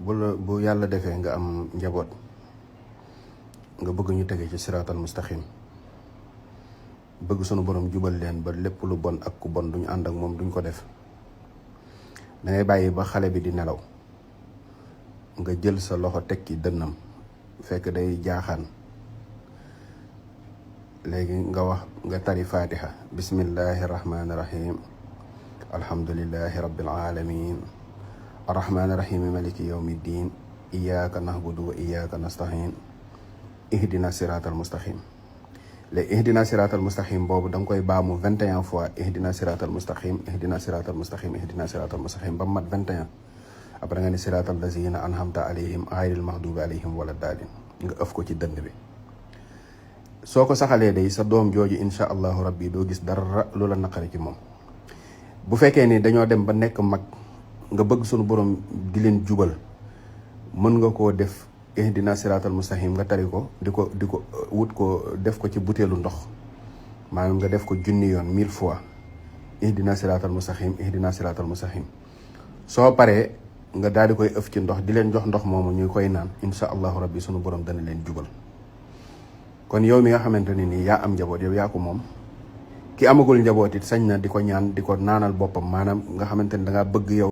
bu yàlla defee nga am njaboot nga bëgg ñu tege ci siraatal mustaqim bëgg sunu borom jubal leen ba lépp lu bon ak ku bon duñu ànd ak moom duñ ko def da ngay bàyyi ba xale bi di nelaw nga jël sa loxo teg ci dënnam fekk day jaaxaan léegi nga wax nga tari fatiha bismillahi rahmaani rahim alhamdulillahi rabbil alamin arrahmaani rahim maliki yawmi ddin iyyaka na'budu wa iyyaka nasta'in ihdina siratal mustaqim léegi ihdina siratal mustaqim boobu da nga koy baamu 21 fois ihdina siratal mustaqim ihdina siratal mustaqim ihdina siratal mustaqim ba mat 21 après nga ne siratal lazina an'amta alayhim ghayril maghdubi alayhim wala daalin nga ëf ko ci dënd bi soo ko saxalee day sa doom jooju insha allahu rabbi doo gis dara lu la naqari ci moom. bu fekkee ni dañoo dem ba nekk mag nga bëgg sunu borom di leen jubal mën nga koo def ihdina siratal mustaqim nga tari ko di ko wut ko def ko ci butéelu ndox maanaam nga def ko junni yoon 1000 fois ihdina siratal mustaqim ihdina siratal mustaqim soo paree nga daal di koy ëf ci ndox di leen jox ndox moomu ñu koy naan insha allahu rabbi sunu borom dana leen jubal. kon yow mi nga xamante ne nii yaa am njaboot yow yaa ko moom ki amagul njaboot it sañ na di ko ñaan di ko naanal boppam maanaam nga xamante ni da ngaa bëgg yow